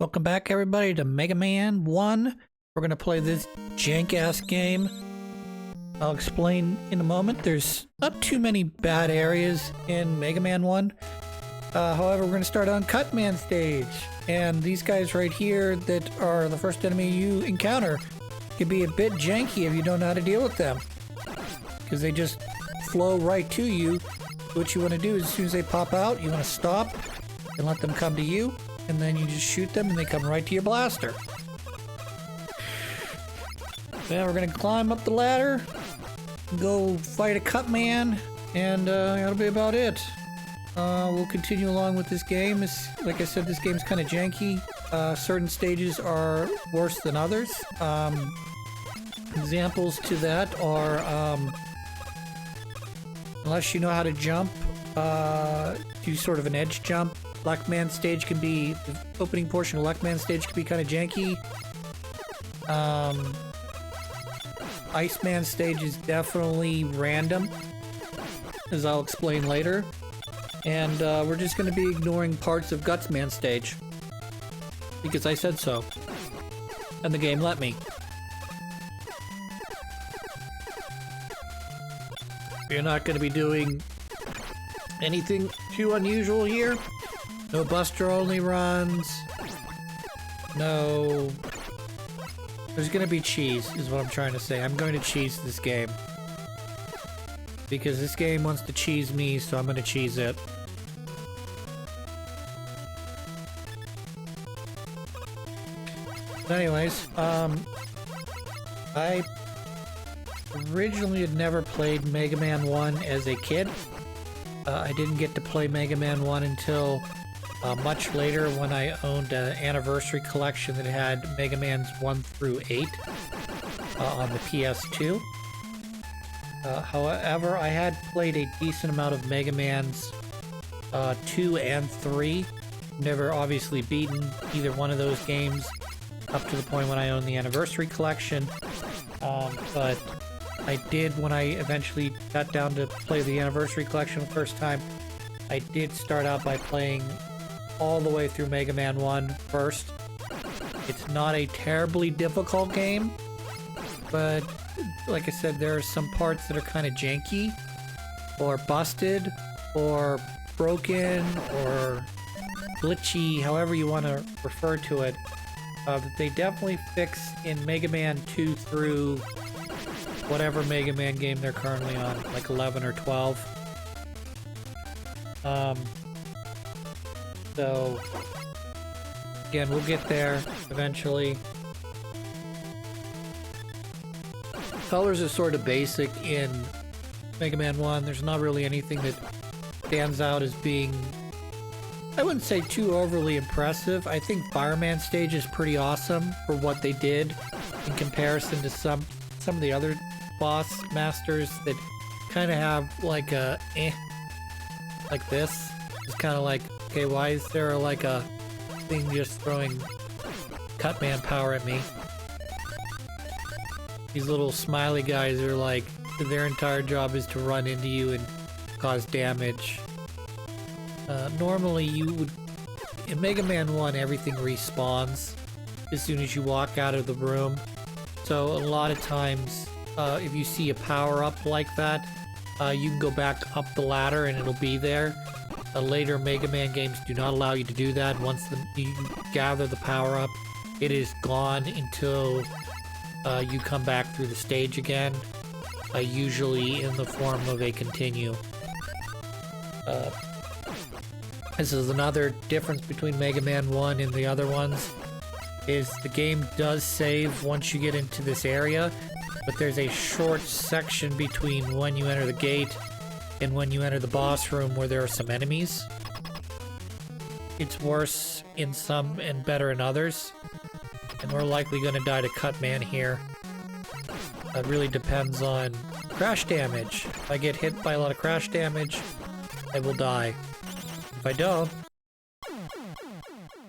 Welcome back, everybody, to Mega Man 1. We're going to play this jank-ass game. I'll explain in a moment. There's not too many bad areas in Mega Man 1. However, we're going to start on Cutman stage. And these guys right here that are the first enemy you encounter can be a bit janky if you don't know how to deal with them. Because they just flow right to you. What you want to do is as soon as they pop out, you want to stop and let them come to you. And then you just shoot them and they come right to your blaster. Now we're going to climb up the ladder, go fight a Cutman, and that'll be about it. We'll continue along with this game. Like I said, this game's kind of janky. Certain stages are worse than others. Examples to that are, unless you know how to jump, do sort of an edge jump. Luckman stage can be, the opening portion of Luckman stage can be kind of janky. Iceman stage is definitely random, as I'll explain later. And we're just going to be ignoring parts of Gutsman stage, because I said so. And the game let me. We're not going to be doing anything too unusual here. No Buster only runs. No. There's gonna be cheese, is what I'm trying to say. I'm going to cheese this game. Because this game wants to cheese me, so I'm gonna cheese it. Anyways, I originally had never played Mega Man 1 as a kid. I didn't get to play Mega Man 1 until much later when I owned an anniversary collection that had Mega Man's 1 through 8 on the PS2. However, I had played a decent amount of Mega Man's 2 and 3. Never obviously beaten either one of those games up to the point when I owned the anniversary collection. But I did, when I eventually got down to play the anniversary collection the first time, I did start out by playing all the way through Mega Man 1 first. It's not a terribly difficult game, but like I said, there are some parts that are kind of janky, or busted, or broken, or glitchy, however you want to refer to it, that they definitely fix in Mega Man 2 through whatever Mega Man game they're currently on, like 11 or 12. So, again, we'll get there eventually. Colors are sort of basic in Mega Man 1. There's not really anything that stands out as being, I wouldn't say too overly impressive. I think Fireman stage is pretty awesome for what they did in comparison to some of the other boss masters that kind of have like a like this. It's kind of like, okay, why is there like a thing just throwing Cutman power at me? These little smiley guys are like, their entire job is to run into you and cause damage. Normally you would, in Mega Man 1, everything respawns as soon as you walk out of the room. So a lot of times, if you see a power-up like that, you can go back up the ladder and it'll be there. Later Mega Man games do not allow you to do that. Once you gather the power-up, it is gone until you come back through the stage again, usually in the form of a continue. This is another difference between Mega Man 1 and the other ones, is the game does save once you get into this area, but there's a short section between when you enter the gate and when you enter the boss room where there are some enemies. It's worse in some and better in others, and we're likely going to die to Cutman here. It really depends on crash damage. If I get hit by a lot of crash damage, I will die. If I don't,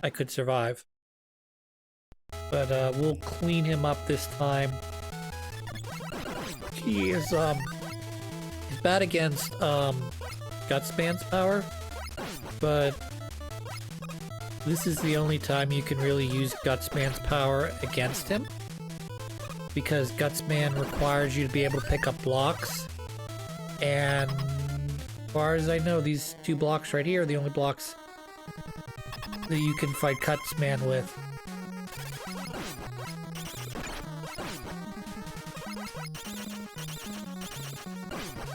I could survive. But we'll clean him up this time. He is he's bad against Gutsman's power, but This is the only time you can really use Gutsman's power against him, because Gutsman requires you to be able to pick up blocks, and as far as I know, these two blocks right here are the only blocks that you can fight Gutsman with.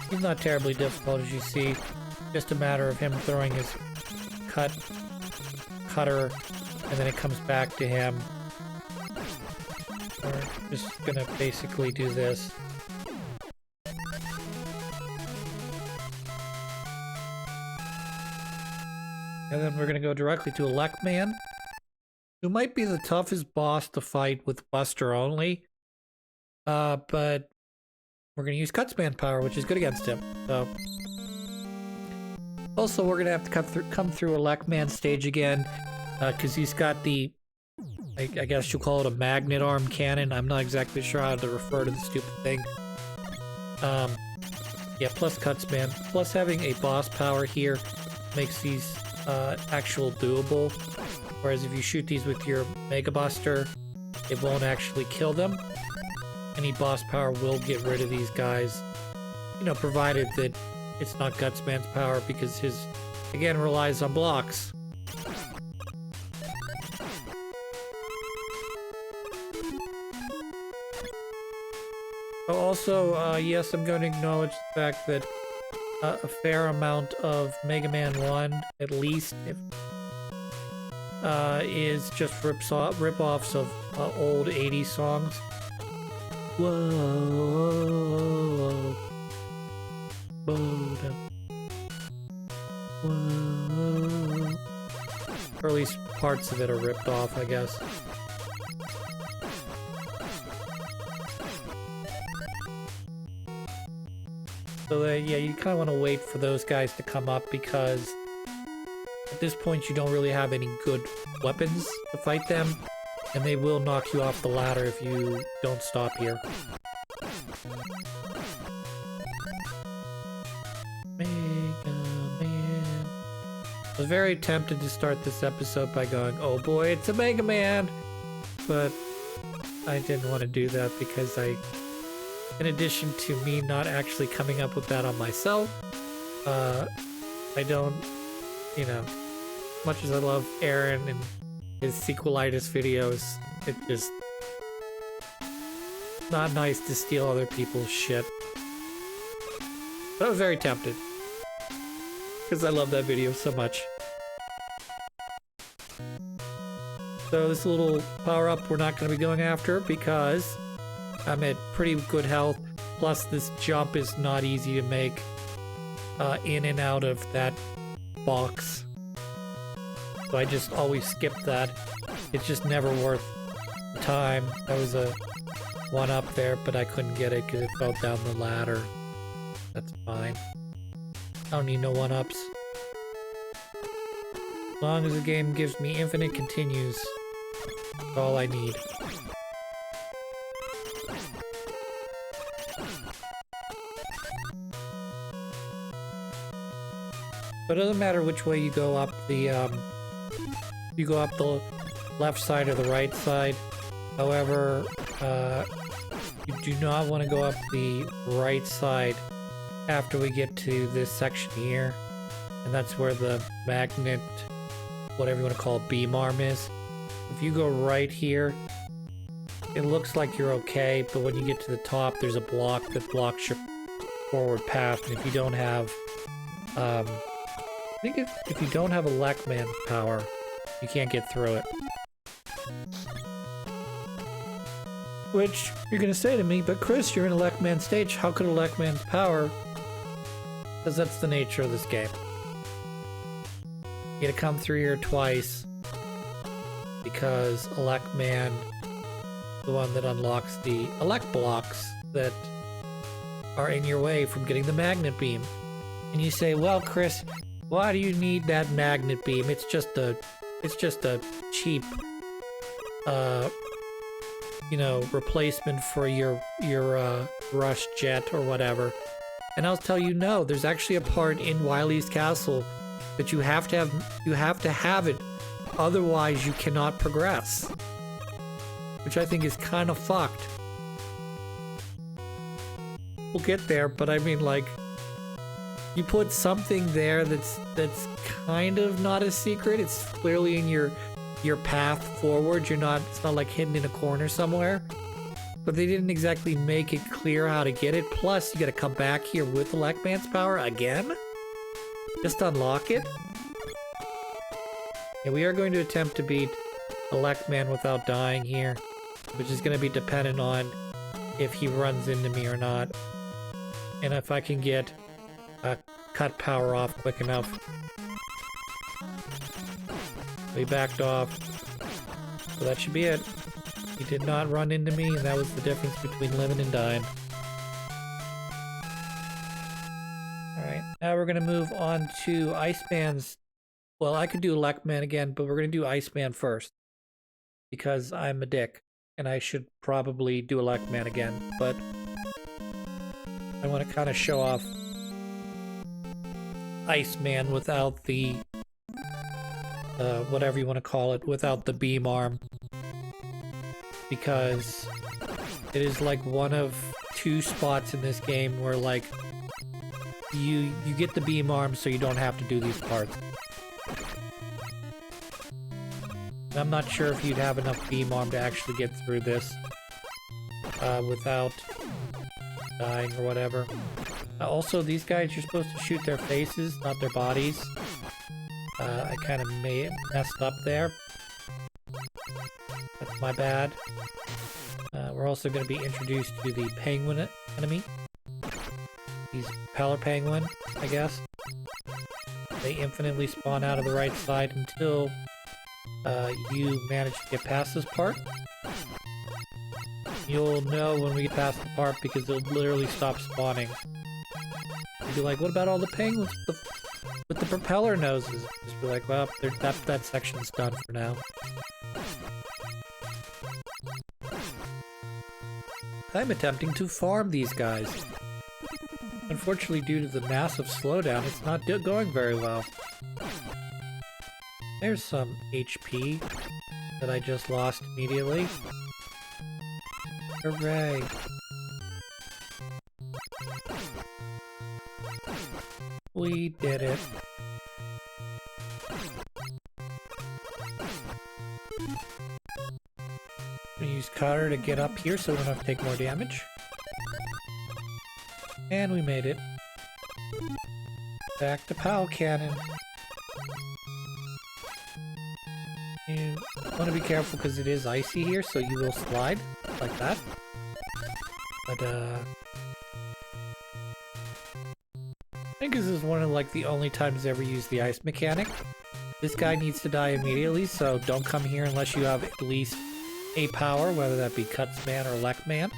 He's not terribly difficult, as you see. Just a matter of him throwing his cutter, and then it comes back to him. We're just gonna basically do this. And then we're gonna go directly to Electman, who might be the toughest boss to fight with Buster only. But we're gonna use Gutsman power, which is good against him. So also, we're gonna have to come through Electman's stage again, because he's got the, I guess you'll call it a magnet arm cannon. I'm not exactly sure how to refer to the stupid thing. Yeah, plus Gutsman, plus having a boss power here makes these actual doable. Whereas if you shoot these with your Mega Buster, it won't actually kill them. Any boss power will get rid of these guys, you know, provided that it's not Gutsman's power, because his, again, relies on blocks. Also, yes, I'm going to acknowledge the fact that a fair amount of Mega Man 1, at least, is just rip-offs of old 80s songs. Whoa, whoa, whoa, whoa. Or at least parts of it are ripped off, I guess. So yeah, you kind of want to wait for those guys to come up, because at this point you don't really have any good weapons to fight them, and they will knock you off the ladder if you don't stop here. Mega Man. I was very tempted to start this episode by going, oh boy, it's a Mega Man! But I didn't want to do that, because in addition to me not actually coming up with that on myself, I don't, you know, as much as I love Aaron and his sequelitis videos, it's just not nice to steal other people's shit. But I was very tempted, because I love that video so much. So this little power-up we're not going to be going after, because I'm at pretty good health, plus this jump is not easy to make in and out of that box. So I just always skip that. It's just never worth the time. That was a one-up there, but I couldn't get it because it fell down the ladder. That's fine. I don't need no one-ups. As long as the game gives me infinite continues, that's all I need. But it doesn't matter which way you go up the, you go up the left side or the right side. However, you do not want to go up the right side after we get to this section here. And that's where the magnet, whatever you want to call it, beam arm is. If you go right here, it looks like you're okay, but when you get to the top, there's a block that blocks your forward path. And if you don't have, I think if you don't have Electman power, you can't get through it. Which, you're gonna say to me, but Chris, you're in Electman stage, how could Electman's power? Because that's the nature of this game. You gotta come through here twice, because Electman is the one that unlocks the elect blocks that are in your way from getting the magnet beam. And you say, well, Chris, why do you need that magnet beam? It's just a cheap, you know, replacement for your rush jet or whatever. And I'll tell you, no, there's actually a part in Wily's castle that you have to have it Otherwise, you cannot progress. Which I think is kind of fucked. We'll get there, but I mean, like, you put something there that's kind of not a secret. It's clearly in your path forward. It's not like hidden in a corner somewhere. But they didn't exactly make it clear how to get it. Plus, you gotta come back here with Electman's power again? Just unlock it? Yeah, we are going to attempt to beat Electman without dying here, which is gonna be dependent on if he runs into me or not. And if I can get cut power off quick enough. We backed off. So that should be it. He did not run into me, and that was the difference between living and dying. Alright, now we're going to move on to Iceman's. Well, I could do Electman again, but we're going to do Iceman first. Because I'm a dick, and I should probably do Electman again, but I want to kind of show off Iceman without the, whatever you want to call it, without the beam arm. Because it is like one of two spots in this game where, like, you get the beam arm so you don't have to do these parts. I'm not sure if you'd have enough beam arm to actually get through this without dying or whatever. Also, these guys, you're supposed to shoot their faces, not their bodies. I kind of messed up there. That's my bad. We're also going to be introduced to the penguin enemy. He's propeller penguin, I guess. They infinitely spawn out of the right side until you manage to get past this part. You'll know when we get past the part because it'll literally stop spawning. You'll be like, what about all the penguins with the propeller noses? Just be like, well, that section's done for now. I'm attempting to farm these guys. Unfortunately, due to the massive slowdown, it's not going very well. There's some HP that I just lost immediately. Hooray! We did it. I'm gonna use Cutter to get up here so we don't have to take more damage. And we made it. Back to Pow Cannon. You want to be careful because it is icy here, so you will slide like that. But I think this is one of like the only times I ever used the ice mechanic. This guy needs to die immediately, so don't come here unless you have at least a power, whether that be Cutsman or Electman.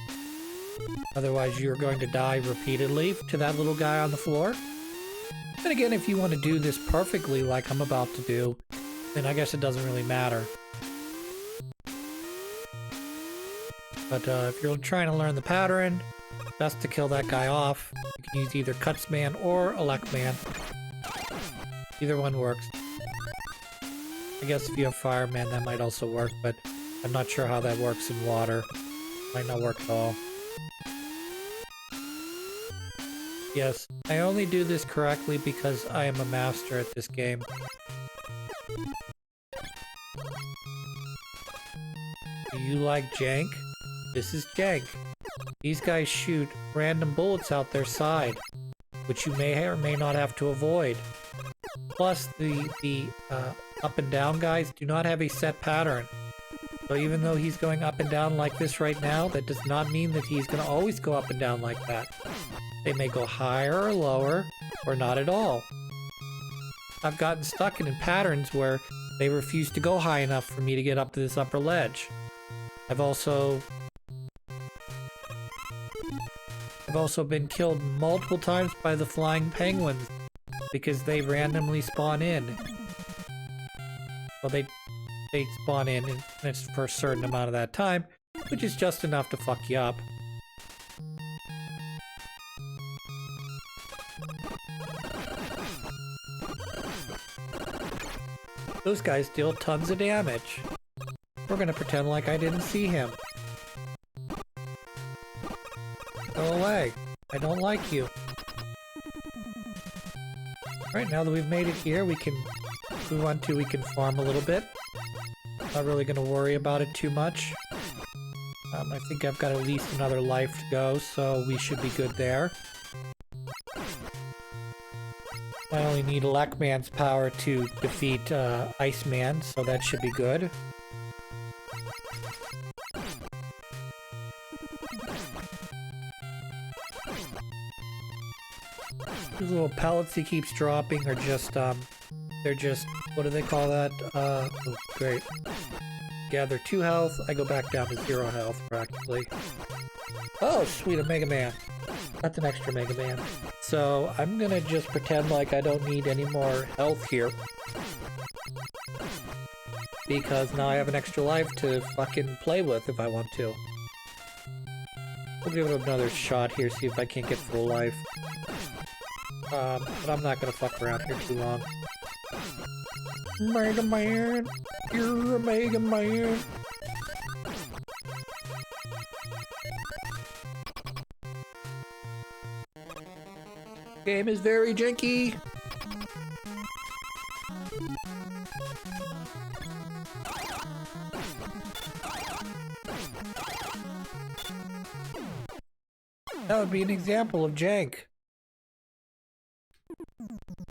Otherwise, you're going to die repeatedly to that little guy on the floor. And again, if you want to do this perfectly like I'm about to do, then I guess it doesn't really matter. But if you're trying to learn the pattern, best to kill that guy off. You can use either Cutsman or Electman. Either one works. I guess if you have Fireman, that might also work, but I'm not sure how that works in water. Might not work at all. Yes, I only do this correctly because I am a master at this game. Do you like jank? This is jank. These guys shoot random bullets out their side, which you may or may not have to avoid. Plus, the up and down guys do not have a set pattern. So even though he's going up and down like this right now, that does not mean that he's going to always go up and down like that. They may go higher or lower, or not at all. I've gotten stuck in patterns where they refuse to go high enough for me to get up to this upper ledge. I've also been killed multiple times by the flying penguins because they randomly spawn in. Well, they spawn in and it's for a certain amount of that time, which is just enough to fuck you up. Those guys deal tons of damage. We're gonna pretend like I didn't see him. Go away. I don't like you. Alright, now that we've made it here, we can, if we want to, we can farm a little bit. Not really gonna worry about it too much. I think I've got at least another life to go, so we should be good there. I only need Elecman's power to defeat Iceman, so that should be good. These little pellets he keeps dropping are just, they're just, what do they call that? Oh, great. Gather 2 health, I go back down to 0 health, practically. Oh, sweet, a Mega Man. That's an extra Mega Man. So, I'm gonna just pretend like I don't need any more health here. Because now I have an extra life to fucking play with if I want to. We'll give it another shot here, see if I can't get full life. But I'm not gonna fuck around here too long. Mega Man! You're a Mega Man! Game is very janky! That would be an example of jank.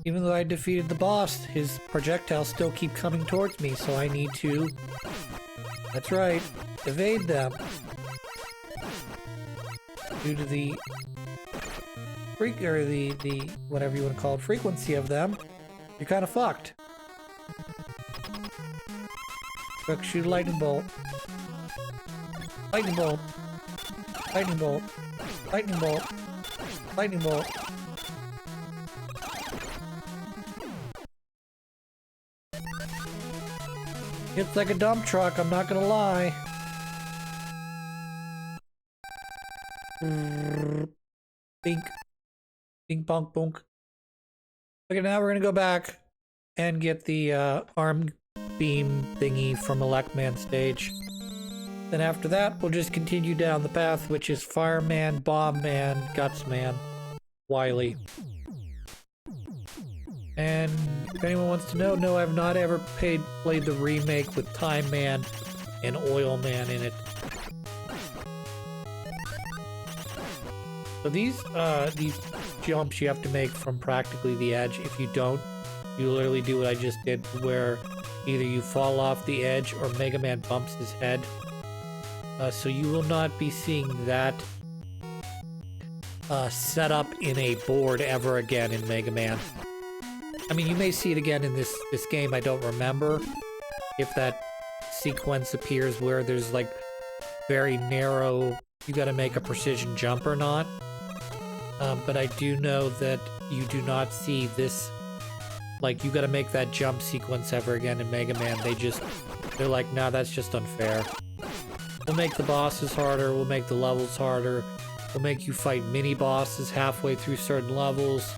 Even though I defeated the boss, his projectiles still keep coming towards me, so I need to... That's right, evade them. Due to the... or the whatever you want to call it, frequency of them, you're kind of fucked. Quick, shoot a lightning bolt. Lightning bolt. Lightning bolt. Lightning bolt. Lightning bolt. It's like a dump truck, I'm not gonna lie. Bink. Bink bonk bonk. Okay, now we're gonna go back and get the arm beam thingy from Elecman stage. Then after that, we'll just continue down the path, which is Fireman, Bombman, Gutsman, Wily. And if anyone wants to know, no, I've not ever played the remake with Time Man and Oil Man in it. So these jumps you have to make from practically the edge. If you don't, you literally do what I just did, where either you fall off the edge or Mega Man bumps his head. So you will not be seeing that set up in a board ever again in Mega Man. I mean, you may see it again in this game. I don't remember if that sequence appears where there's like very narrow, you gotta make a precision jump or not. But I do know that you do not see this, like, you gotta make that jump sequence ever again in Mega Man. They're like, nah, that's just unfair. We'll make the bosses harder, we'll make the levels harder, we'll make you fight mini-bosses halfway through certain levels.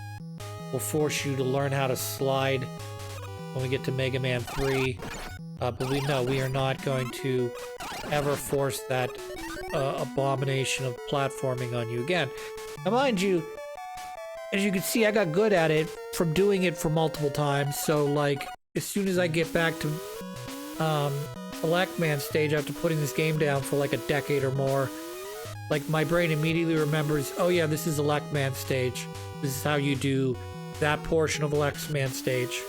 We'll force you to learn how to slide when we get to Mega Man 3. But we are not going to ever force that abomination of platforming on you again. Now mind you, as you can see, I got good at it from doing it for multiple times. So like, as soon as I get back to Elecman stage after putting this game down for like a decade or more, like my brain immediately remembers, oh yeah, this is Elecman stage. This is how you do that portion of Elecman stage.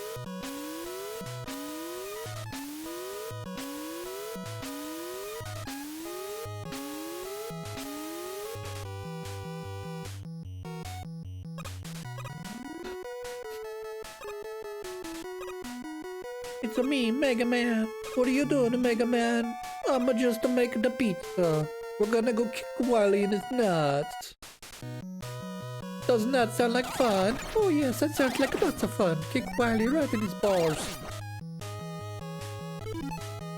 It's a me, Mega Man. What are you doing, Mega Man? I'm just making the pizza. We're gonna go kick Wily in his nuts. Doesn't that sound like fun? Oh yes, that sounds like lots of fun. Kick Wily right in his balls.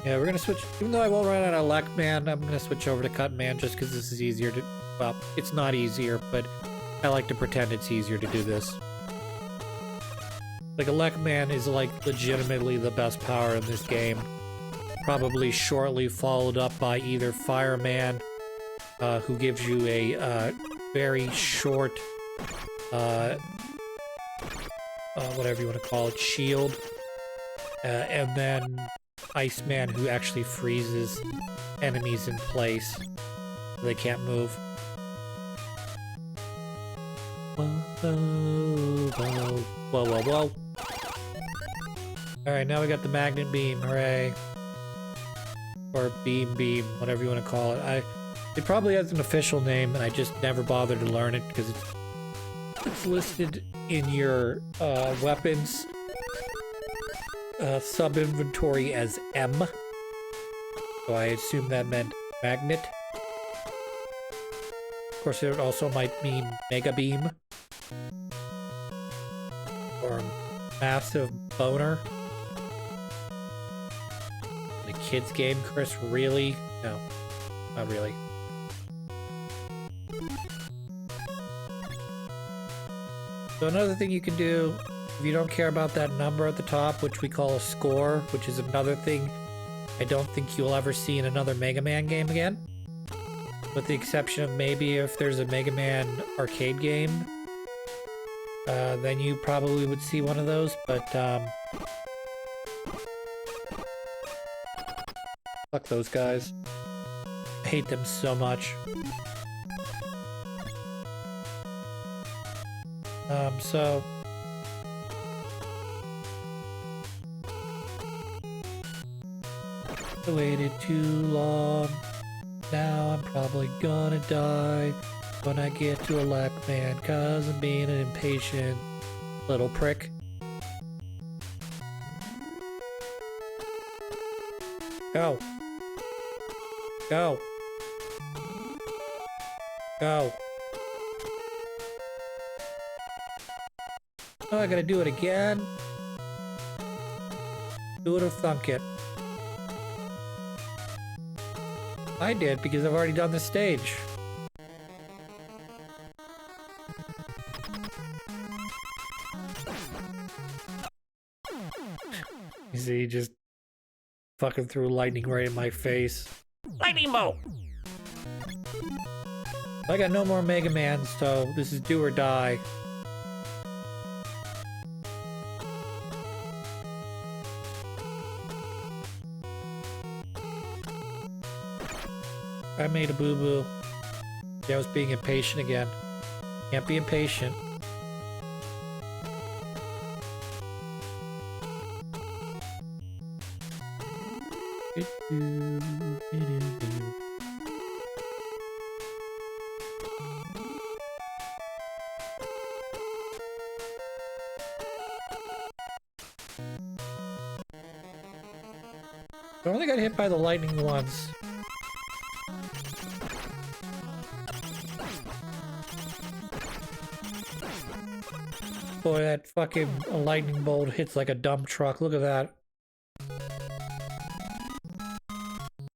Yeah, we're gonna switch. Even though I won't run out of Elecman, I'm gonna switch over to Cutman just because this is easier to... Well, it's not easier, but I like to pretend it's easier to do this. Like, Elect Man is, like, legitimately the best power in this game. Probably shortly followed up by either Fireman, who gives you a very short, whatever you want to call it, shield. And then Iceman, who actually freezes enemies in place so they can't move. Whoa, whoa, whoa, whoa, whoa, whoa. Alright, now we got the Magnet Beam, hooray. Or Beam, whatever you want to call it. It probably has an official name, and I just never bothered to learn it because it's listed in your weapons sub-inventory as M. So I assume that meant magnet. Of course, it also might mean Mega Beam. Or Massive Boner. The kids game, Chris? Really? No, not really. So another thing you can do, if you don't care about that number at the top, which we call a score, which is another thing I don't think you'll ever see in another Mega Man game again. With the exception of maybe if there's a Mega Man arcade game, then you probably would see one of those, but fuck those guys. I hate them so much. So I waited too long. Now I'm probably gonna die when I get to Elect Man, cause I'm being an impatient little prick. Go. Go. Go. Oh, I gotta do it again. Do it or thunk it. I did, because I've already done the stage. You see, he just fucking threw lightning right in my face. Lightning bolt! I got no more Mega Man, so this is do or die. I made a boo-boo. Yeah, I was being impatient again. Can't be impatient. I only got hit by the lightning once. Boy, that fucking lightning bolt hits like a dump truck. Look at that.